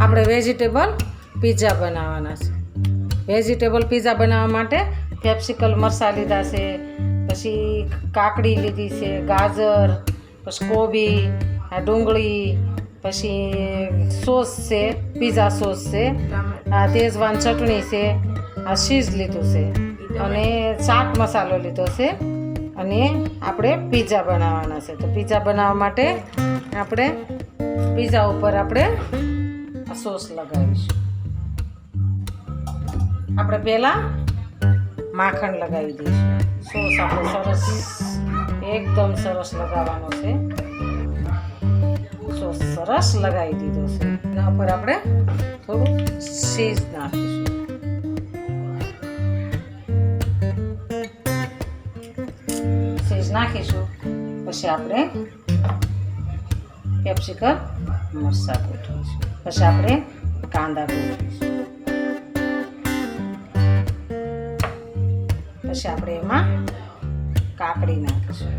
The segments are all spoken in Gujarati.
આપણે વેજીટેબલ પીઝા બનાવવાના છે। વેજીટેબલ પીઝા બનાવવા માટે કેપ્સિકમ મરચાં લીધા છે, પછી કાકડી લીધી છે, ગાજર, પછી કોબી, આ ડુંગળી, પછી સોસ છે, પીઝા સોસ છે, આ તેજવાન ચટણી છે, આ ચીઝ લીધું છે અને ચાટ મસાલો લીધો છે અને આપણે પીઝા બનાવવાના છે। તો પીઝા બનાવવા માટે આપણે પીઝા ઉપર આપણે આ સોસ લગાવીશું। આપણે પહેલાં માખણ લગાવી દઈશું। સોસ આપણે સરસ એકદમ સરસ લગાવવાનો છે। સોસ સરસ લગાવી દીધો છે। એના ઉપર આપણે થોડું ચીઝ નાખીશું। ચીઝ નાખીશું પછી આપણે કેપ્સિકમ મરચાં ગોઠવીશું, પછી આપણે કાંદા ગોઠવીશું, પછી આપણે એમાં કાકડી નાખીશું,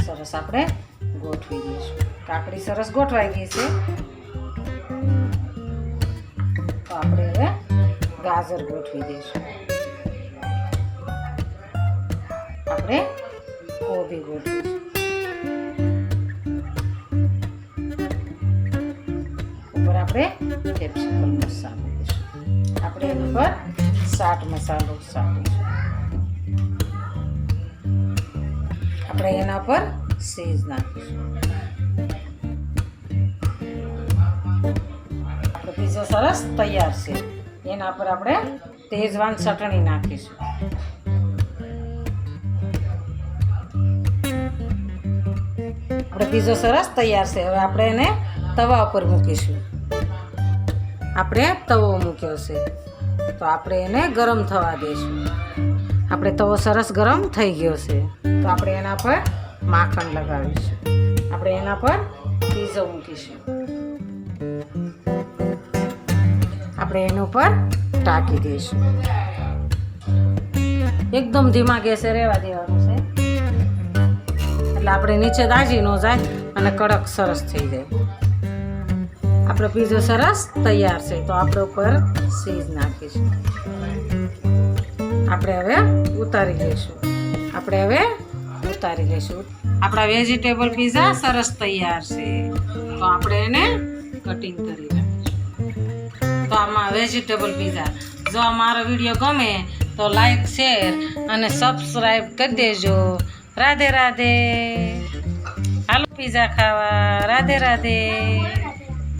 સરસ આપણે ગોઠવી દઈશું। કાકડી સરસ ગોઠવાઈ ગઈ છે તો આપણે હવે ગાજર ગોઠવી દઈશું, આપણે કોબી ગોઠવીશું, ઉપર આપણે કેપ્સિકમ મસાલો દઈશું, આપણે એની પર ચાટ મસાલો છાંટીશું, આપણે એના પર ચીઝ નાખીશું। આપણો પીઝો સરસ તૈયાર છે। એના પર આપણે તેજવાન ચટણી નાખીશું, આપણે પીઝો સરસ તૈયાર છે। હવે આપણે એને તવા ઉપર મૂકીશું। આપણે તવો મૂક્યો છે તો આપણે એને ગરમ થવા દઈશું। આપણે તવો સરસ ગરમ થઈ ગયો છે તો આપણે એના પર માખણ લગાવીશું, આપણે એના પર પીઝો મૂકીશું, આપણે એના ઉપર ઢાંકી દઈશું। એકદમ ધીમા ગેસે રહેવા દેવાનું છે એટલે આપણે નીચે દાજી ન જાય અને કડક સરસ થઈ જાય। આપણો પીઝો સરસ તૈયાર છે તો આપણે ઉપર ચીઝ નાખીશું, આપણે હવે ઉતારી લઈશું, આપણા વેજીટેબલ પીઝા સરસ તૈયાર છે તો આપણે એને કટિંગ કરી નાખીશું। તો આમાં વેજીટેબલ પીઝા જો અમારો વિડીયો ગમે તો લાઈક, શેર અને સબસ્ક્રાઈબ કરી દેજો। રાધે રાધે, હાલો પીઝા ખાવા, રાધે રાધે।